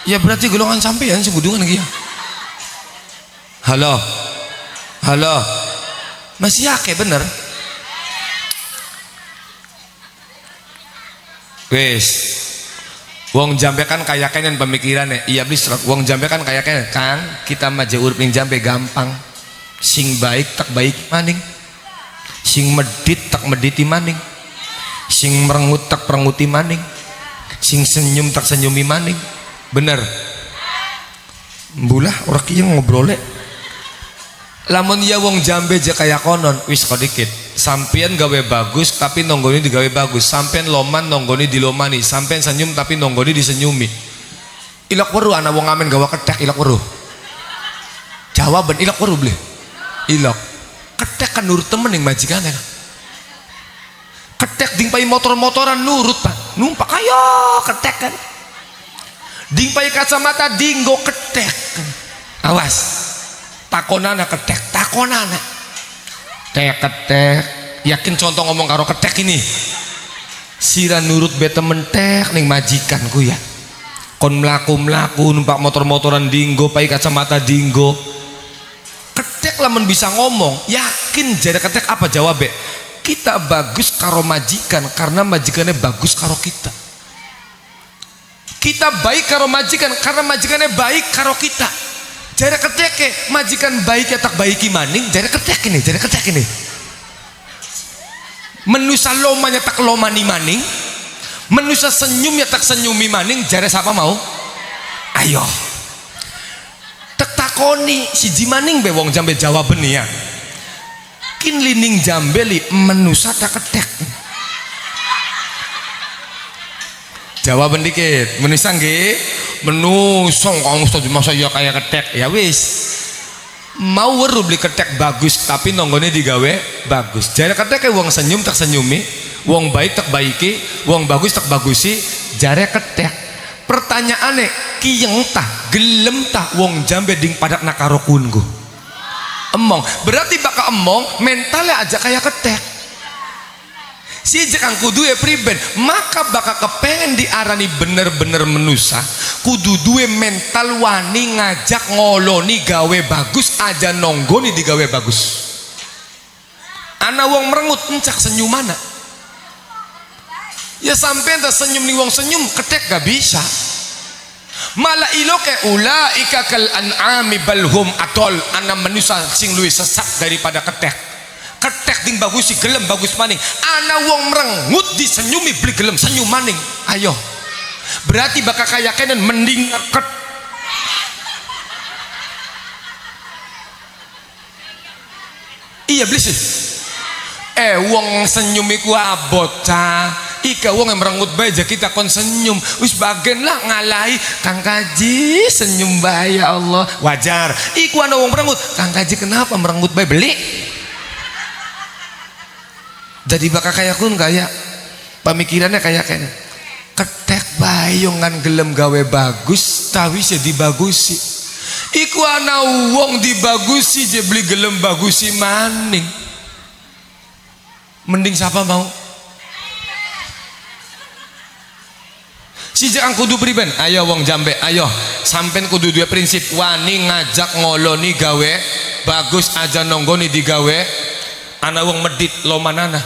Ya berarti golongan sampean sing kudungan iki ya. Halo. Halo. Masih akeh bener. Wes. Wong jambe kan kaya kenen pemikirannya. Iya bis wong jambe kan kaya kenen. Kang, kita maju urip ning jambe gampang. Sing baik tak baik maning. Sing medit tak mediti maning. Sing merengut tak perenguti maning. Sing senyum tak senyumi maning. Bener. Mbulah ora kieu ngobrole. Lamun ya wong jambe je kaya konon wis kok dikit. Sampean gawe bagus tapi nonggoni digawe bagus. Sampean loman nonggoni dilomani. Sampean senyum tapi nonggoni disenyumi. Ilok weruh ana wong amen gawa kethek ilok weruh. Jawaban ilok weruh bleh. Ilok. Kethek kan nurut temen ning majikane. Kethek dingpai motor-motoran nurut Pak. Numpak ayo kethek kan. Dingpai kacamata dinggo kethek. Awas. Takonana kethek, takonana. Tek ketek, yakin contoh ngomong karo ketek ini. Sira nurut be temen tek ning majikanku ya. Kon mlaku-mlaku numpak motor-motoran dinggo, pai kacamata dinggo. Ketek lamun bisa ngomong, yakin jare ketek apa jawabe? Kita bagus karo majikan karena majikannya bagus karo kita. Kita baik karo majikan karena majikannya baik karo kita. Jare keteke majikan baik ya tak baiki maning, jare ketek ini. Menusa lomanya tak lomani maning, menusa senyum ya tak senyumi maning, jare siapa mau? Ayo. Tak takoni siji maning be wong jambe jawaben ya. Kin lining jambe li menusa tak ketek. Jawaban dikit, menusa nggih, menusong kamu Ustaz masa ya kayak ketek. Ya wis. Mau weruh beli ketek bagus tapi nonggone digawe bagus. Jare ketek wong senyum tak senyumi, wong baik tak baiki, wong bagus tak bagusi, jare ketek. Pertanyaane, kiyeng tah, gelem tah wong jambe ding padak nakaro kunku. Emong, berarti baka emong mentalnya aja kayak ketek. Si jekang kudu ya priben, maka bakal kepengen diarani bener-bener menusa kudu duwe mental wani ngajak ngoloni gawe bagus aja nonggoni digawe bagus. Ana wong merengut encak senyum mana ya sampai enta senyum nih wong senyum ketek gak bisa. Malah iloke ulaika kal an'ami balhum atol. Ana menusa sing luwih sesat daripada ketek. Ketek ding bagus si gelem bagus maning. Ana wong merengut disenyumi beli gelem senyum maning. Ayo. Berarti bakal kaya kenen mending ket. Iya beli sih. Wong senyum iku bocah. Ika wong yang merengut bae aja kita kon senyum. Wis bagen lah ngalahi Kang Kaji senyum bae ya Allah. Wajar. Iku ana wong merengut. Kang Kaji kenapa merengut bae beli? Jadi bakal kayak kun kayak pemikirannya kayak ketek bayongan gelem gawe bagus tapi sih dibagusi. Iku ana wong dibagusi je beli gelem bagusi maning. Mending siapa mau? Si jangan kudu priben. Ayo wong jambe, ayo sampean kudu dua prinsip wani ngajak ngoloni gawe bagus aja nonggoni digawe. Ana wong medit lo manana.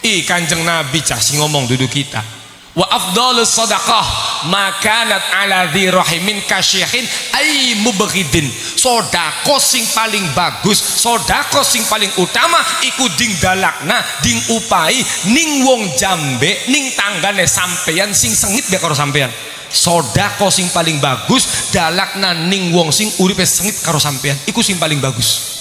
Kanjeng Nabi cah si ngomong duduk kita. Wa afdhalus sadaqah makanat ala dzi rahimin kasyihin ay mubghidin. Sedekah sing paling bagus, sedekah sing paling utama iku ding dalakna, ding upai ning wong jambe ning tanggane sampeyan sing sengit be karo sampeyan. Sedekah sing paling bagus dalakna ning wong sing uripe sengit karo sampeyan, iku sing paling bagus.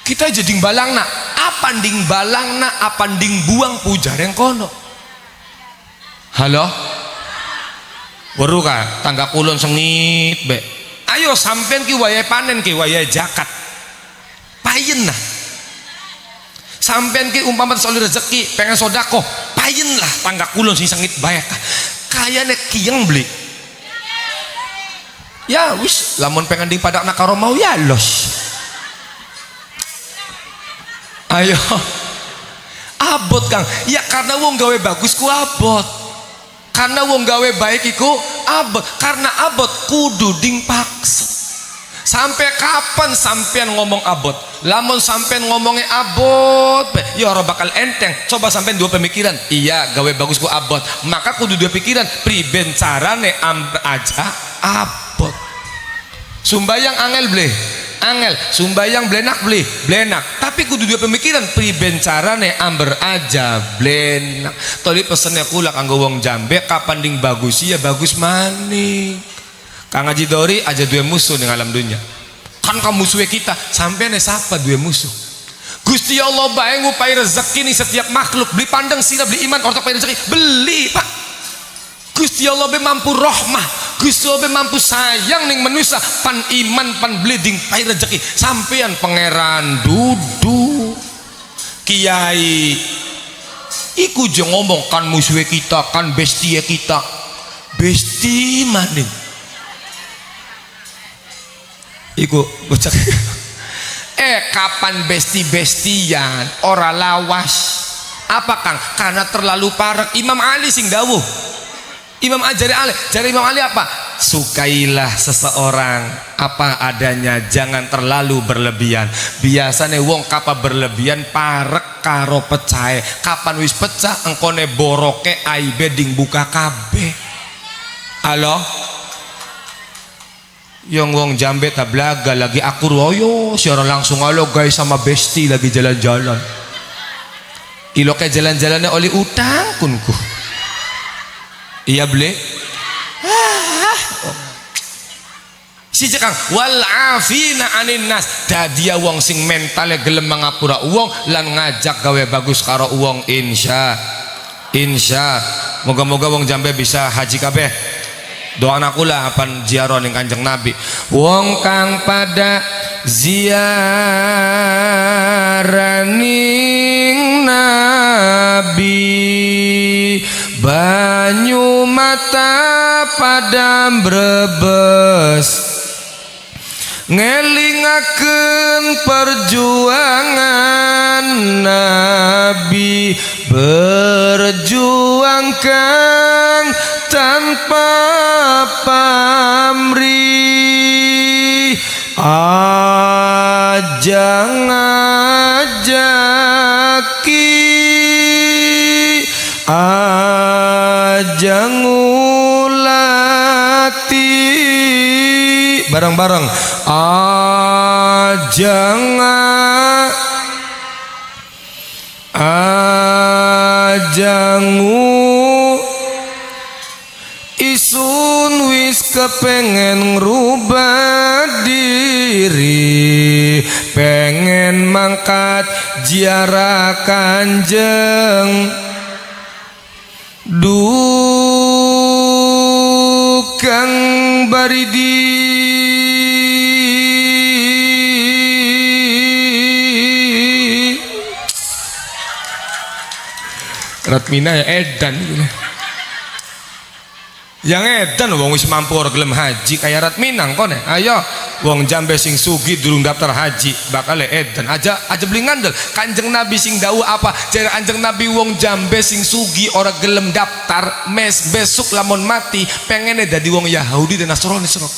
Kita jadi balangna, apa ding balangna, apa ding buang pujar yang kono. Halo, weru ka tangga kulon sengit be. Ayo sampean ki wayai panen ki wayai zakat, payen lah. Sampean ki umpama soal rezeki pengen sodako, payen lah tangga kulon sing sengit bayak. Kayane kiyang beli. Ya wis, lamun pengen ding padak nak karo mau ya los. Ayo abot Kang, ya karena wong gawe bagus ku abot, karena wong gawe baik iku abot, karena abot kudu ding paksa. Sampai kapan sampean ngomong abot? Lamun sampean ngomongnya abot ya ora bakal enteng. Coba sampean dua pemikiran, iya gawe bagus ku abot, maka kudu dua pikiran priben carane aja abot. Sumbayang angel bleh, angel sumbayang blenak beli blenak, tapi kudu dua pemikiran priben carane amber aja blenak. Tadi pesennya kula kanggo wong jambe kapan ding bagus ya bagus maning. Kang Haji Dori aja dua musuh di alam dunia, kan kamu musuhnya kita sampean siapa dua musuh. Gusti Allah bae ngupai rezeki nih setiap makhluk, beli pandang sila beli iman orang pakai rezeki beli pak. Gusti Allah be mampu rahmah, Gusti Allah be mampu sayang ning manusia pan iman pan bleeding pai rezeki. Sampean pangeran dudu kiai iku je ngomong kan musuh kita, kan bestie kita, besti maning iku bocah. Kapan besti-bestian ora lawas apa Kang? Karena terlalu parek. Imam Ali sing dawuh, Imam Ajari Ali, jari Imam Ali apa? Sukailah seseorang apa adanya, jangan terlalu berlebihan. Biasanya wong kapa berlebihan parek karo pecahe. Kapan wis pecah engkone boroke aibe ding buka kabeh. Halo, yang wong jambe tablaga lagi akur woyo siara langsung halo guys sama besti lagi jalan-jalan. Ilo ke jalan-jalannya oleh utang kunku. Iya ble si cekang wal afina anin nas dadia wong sing mentale gelem mangapura uang lan ngajak gawe bagus karo uang. Insya moga-moga wong jambe bisa haji kabeh. Doa anakula apan ziarah ning Kanjeng Nabi. Wong kang pada ziarah ning Nabi banyu mata padam brebes ngelingaken perjuangan Nabi berjuang kang tanpa pamrih ajang ajaki ajang ulati bareng-bareng ajang isun wis kepengen ngerubah diri, pengen mangkat ziarah Kanjeng dukang baridi Ratmina ya edan yang edan wong wis mampu ora gelem haji kaya Ratminang kone. Ayo wong jambe sing sugi durung daftar haji bakal edan aja beli ngandel. Kanjeng Nabi sing dawuh apa? Jare Kanjeng Nabi wong jambe sing sugi ora gelem daftar mes besok lamun mati pengene dadi wong Yahudi dan Nasrani serok.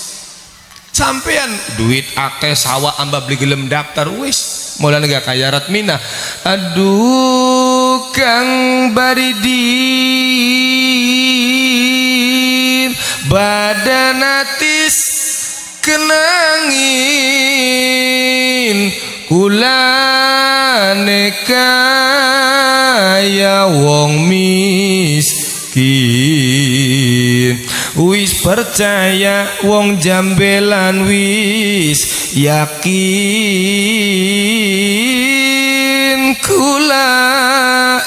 Sampean duit akeh sawah amba beli gelem daftar wis mulane gak kaya Ratmina. Aduh kang baridin badanatis kenangin kulane kaya wong miskin wis percaya wong jambelan wis yakin kula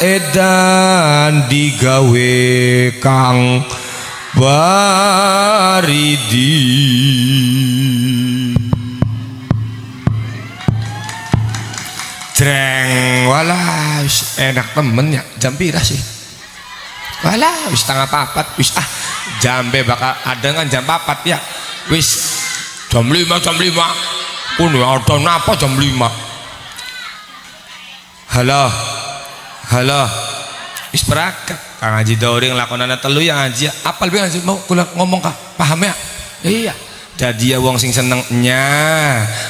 edan digawe kang baridi. Jreng walah enak temen ya jam pira sih walah wis setengah papat wis jambe bakal ada kan jam papat ya wis jam 5 kuno ada napa jam 5 halo wis perakat Kang Haji Dauri ngelakonana telu yang ngaji apal be ngaji mau kula ngomong kah paham ya iya jadi ya wong sing senengnya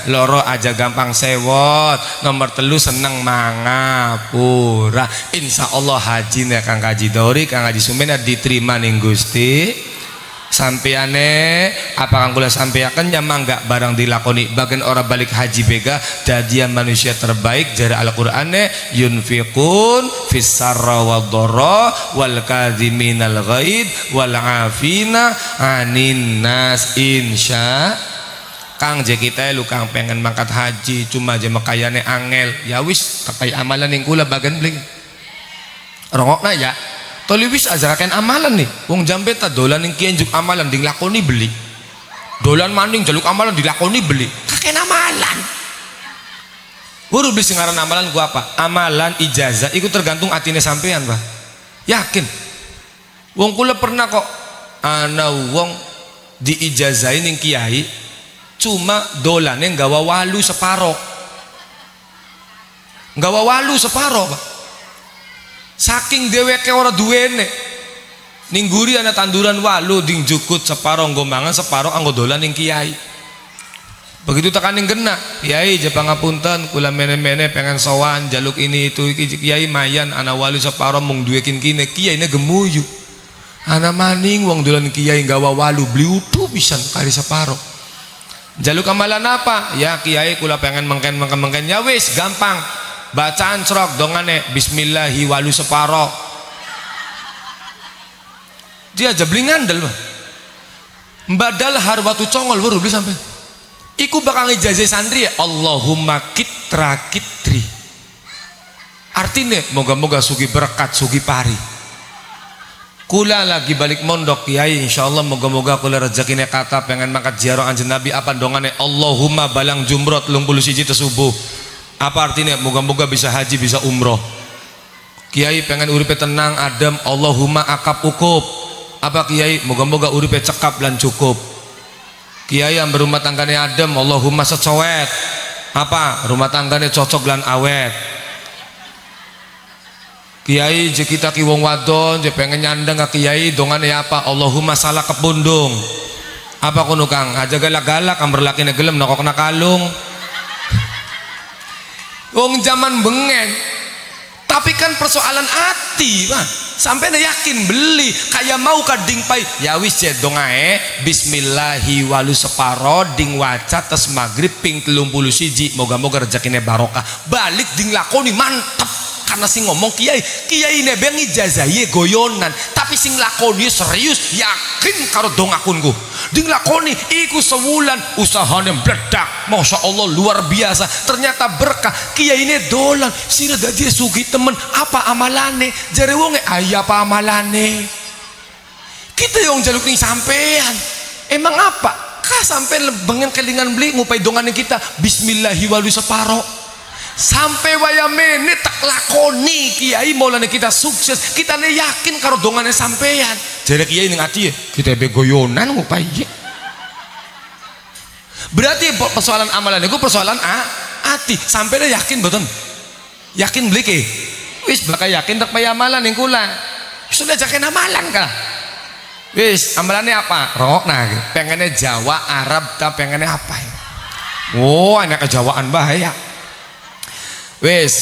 loro aja gampang sewot nomor telu seneng mangapura insya Allah haji nih Kang Haji Dauri Kang Haji Sumena diterima ning Gusti sampeane apa kang kula sampaikan nyamang gak barang dilakoni bagian orang balik haji bega jadi manusia terbaik dari Al-Qur'an yunfiqun fis sarra wad dharra wal kadhiminal ghaid wal afina anin nas insya Kang je kita lu Kang pengen mangkat haji cuma aja makayane angel ya wis terkait amalan yang kula bagian beli rongokna ya toliwis ajarakan amalan nih wong jambe ta dolan ning kian juk amalan dilakoni beli dolan maning jaluk amalan dilakoni beli kakek amalan baru beli singaran amalan gua apa amalan ijazah itu tergantung atine sampean Pak yakin wong kula pernah kok ana wong diijazahin ning kiai cuma dolane nggawa walu separo Pak saking dheweke ora duwene ning guri ana tanduran walu ding jukut separo nggo mangan separo anggo dolan ning kiai begitu tekan ning genah kiai je pangapunten kula mene-mene pengen sowan jaluk ini itu iki kiai mayan ana walu separo mung duwe kine kiai ne gemuyu ana maning wong dolan kiai nggawa walu beli utuh pisan kali separo jaluk amalan apa ya kiai kula pengen mengken ya wis gampang bacaan cerok dongane bismillahi walu separo dia aja beli ngandel mbadal harwatu congol baru beli sampai iku bakal ngejazah santri ya Allahumma kitra kitri artinya moga-moga sugi berkat sugi pari kula lagi balik mondok kiai insyaallah moga-moga kula rezekine kata pengen mangkat ziarah anjeun Nabi apa dongane Allahumma balang jumrah 31 tesubuh apa artinya moga-moga bisa haji bisa umroh kiai pengen uripe tenang adem Allahumma akap ukup apa kiai moga-moga uripe cekap lan cukup kiai yang berumah tanggane adem Allahumma secowet apa rumah tanggane cocok lan awet kiai je kita ki wong wadon je pengen nyandeng ke kiai dongane apa Allahumma salah kepundung apa kono Kang aja galak-galak amber lakine gelem nokokna kalung wong zaman bengen tapi kan persoalan hati Pak sampai yakin beli kayak mau kading pai ya wis dong ae bismillahi walu separo ding waca tes maghrib ping 31 moga-moga rezekine barokah balik ding lakoni mantep karena sing ngomong kiai nebe ngijazahi goyonan tapi sing lakoni serius yakin karo dong akunku ding lakoni iku sewulan usahane meledak masya Allah luar biasa ternyata berkah kiai ini dolan sira dadi sugi temen apa amalane jare wonge aya apa amalane kita yang jaluk ning sampean emang apa kah sampai bengen kelingan beli ngupai dongane kita bismillahi walu separo sampai wayamene tak lakoni kiai maulana kita sukses kita ne yakin karo dongane sampean jare kiai ning ati kita be goyonan ngupai berarti persoalan amalan itu persoalan ati sampai ne yakin betul yakin beli ke wis bakal yakin tak payah amalan yang kula sudah jaken amalan kah wis amalannya apa rok nah pengennya Jawa Arab tak pengennya apa oh anak kejawaan bahaya Wis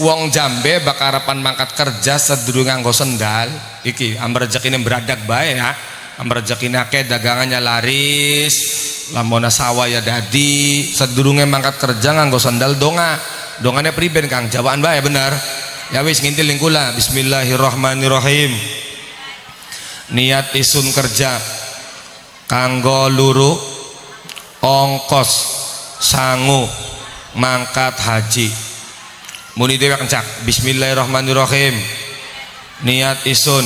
wong Jambe bakarapan mangkat kerja sedurunge nganggo sendal iki ambar rezekine beradak bae ya. Ambar rezekine akeh dagangannya laris, lamona sawah ya dadi, sedurunge mangkat kerja nganggo sendal donga. Dongane priben Kang? Jawaan bae bener. Ya wis ngintil kula. Bismillahirrahmanirrahim. Niat isun kerja kanggo luru ongkos sangu mangkat haji. Muni dhewe kencak. Bismillahirrahmanirrahim. Niat isun.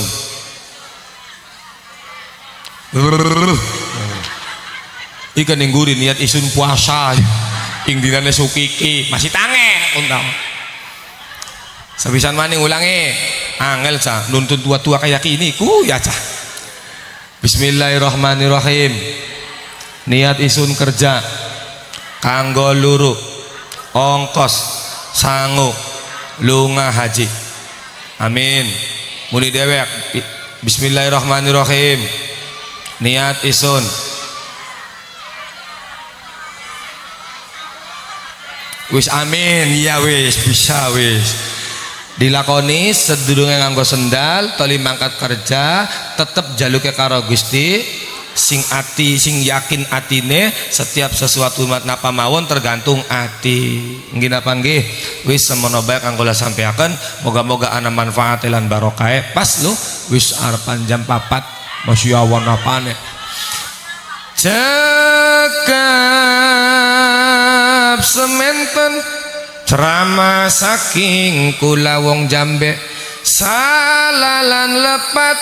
Ikan yang gurih niat isun puasa. Ing dinane sukiki masih tange untang. Sebisan maning ulangi. Angel cah nuntun tua-tua kayak ini ku ya cah. Bismillahirrahmanirrahim. Niat isun kerja kanggo luru ongkos sangu lunga haji. Amin. Muni dewek. Bismillahirrahmanirrahim. Niat isun wis amin ya wis bisa wis dilakoni sedurunge nganggo sendal toli mangkat kerja tetep jaluke karo Gusti sing ati sing yakin atine setiap sesuatu napa mawon tergantung ati nggih napa nggih wis semono bae kanggo sampeaken moga-moga ana manfaat lan barokah pas lu wis arepan jam 4 masih awan apane cekap sementen ceramah saking kula wong Jambe salalan lepat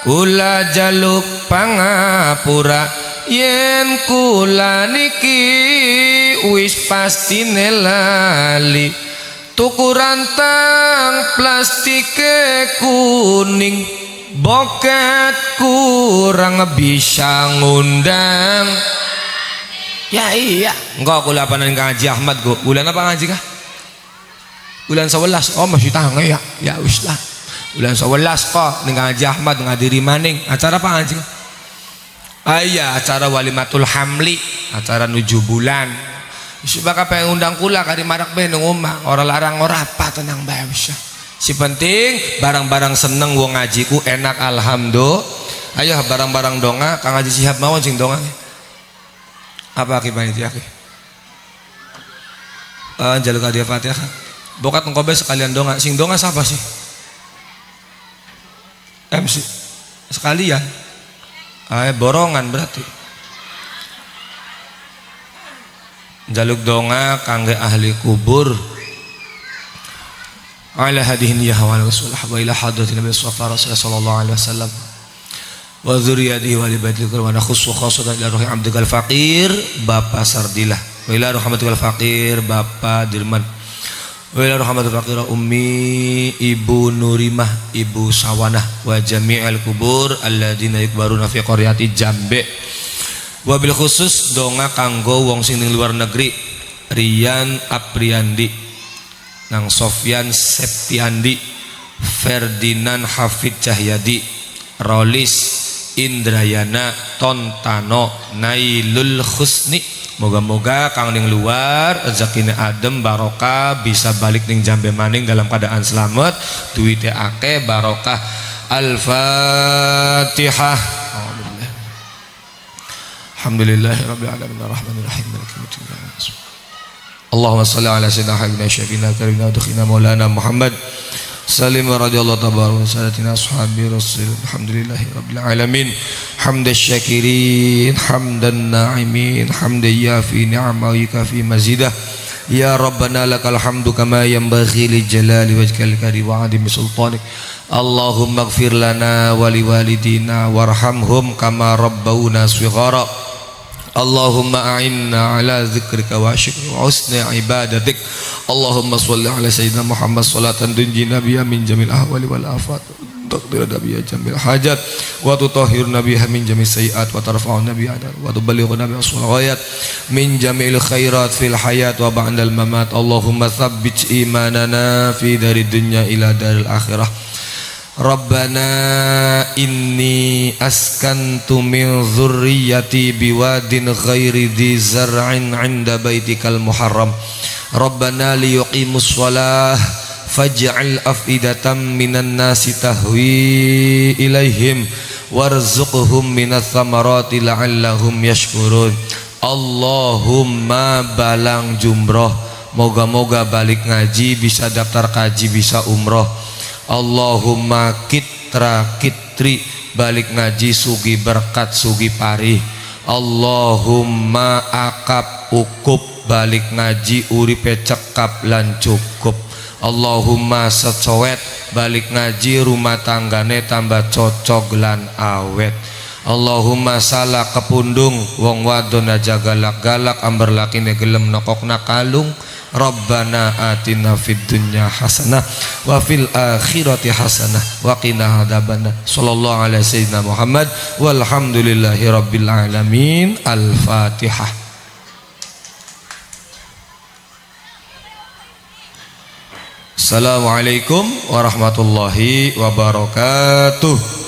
kula jaluk pangapura yen kula niki wis pastine lali tuku rantang plastike kuning boket kurang bisa ngundang ya iya engkau kula panen ngaji Ahmad go bulan apa ngaji kah bulan 11 oh masih tangan ya wis lah bulan 11 kok ning ngaji Ahmad ngadiri maning acara apa ngaji kah iya acara walimatul hamli acara 7 bulan wis bakal pengen undang kula kari marak bae nang omah ora larang ora apa tenang bae wis si penting barang-barang seneng wong ngajiku enak alhamdulillah. Ayo barang-barang donga Kang Haji Sihab mawon sing donga apa akibatnya ki jaluk hadiah Fatihah bokat ngkobe sekalian donga sing donga siapa sih MC sekalian borongan berarti jaluk donga kangge ahli kubur ala hadihin ya hawal rasulullah wa ila hadratin nabi sallallahu alaihi wasallam wa dzurriyyatihi wa li baitil wa nakhussu khassatan ila ruhi abdikal faqir Bapak Sardilah wa ila rahmatil faqir Bapak Dirman wa ila rahmatil faqir ummi Ibu Nurimah Ibu Sawanah wa jami'al kubur alladziina yukbaruna fi qaryati Jambe wa bil khusus donga kanggo wong sing ning luar negeri Rian Apriandi Nang Sofyan Septiandi Ferdinand Hafid Cahyadi Rolis Indrayana Tontano Nailul Husni moga-moga kang ning luar rezekine adem barokah bisa balik ning Jambe maning dalam keadaan selamat duwite akeh barokah Al-Fatihah Alhamdulillahirabbil alamin arrahmanir rahim maliki yaumiddin Allahumma salli ala sayyidina habibina syafiina karimina dukhina maulana Muhammad salim radhiyallahu tabaraka wa sadatina ashabi rasul alhamdulillahi rabbil alamin hamdan syakirin hamdan na'imin hamdan yafi ni'amika fi mazidah ya rabbana lakal hamdu kama yanbaghi li jalali wajhikal karim wa 'azimi sultanik Allahumma ighfir lana wa liwalidina warhamhum kama rabbawna shighara Allahumma a'inna ala dzikrika wa syukrika wa husni ibadatik Allahumma sholli ala sayyidina Muhammad salatan tunjina biha min jamil ahwali wal afat taqdir biha jamil hajat wa tutahhiruna biha min jamil sayiat wa tarfa'una biha wa tuballighuna biha aswal ghayat min jamil khairat fil hayat wa ba'dal mamat Allahumma tsabbit imanana fi dari dunya ila daril akhirah Rabbana inni askantu min dzurriyyati biwadin ghairi dzi zar'in 'inda baitikal muharram Rabbana liyuqimus shalah faj'al afidatan minan nasi tahwi ilaihim warzuqhum minats thamarati la'allahum yashkurun. Allahumma balang jumroh, moga-moga balik ngaji bisa daftar kaji bisa umroh. Allahumma kitra kitri balik ngaji sugi berkat sugi parih. Allahumma akap ukup balik ngaji uripe cekap lan cukup. Allahumma secowet balik ngaji rumah tanggane tambah cocok lan awet. Allahumma salah kepundung wong wadon aja galak-galak amber lakine gelem nokokna kalung. Rabbana atina fid dunya hasanah wa fil akhirati hasanah wa qina adzabannar. Sallallahu alaihi sayyidina Muhammad walhamdulillahi rabbil alamin. Al-Fatihah. Assalamualaikum warahmatullahi wabarakatuh.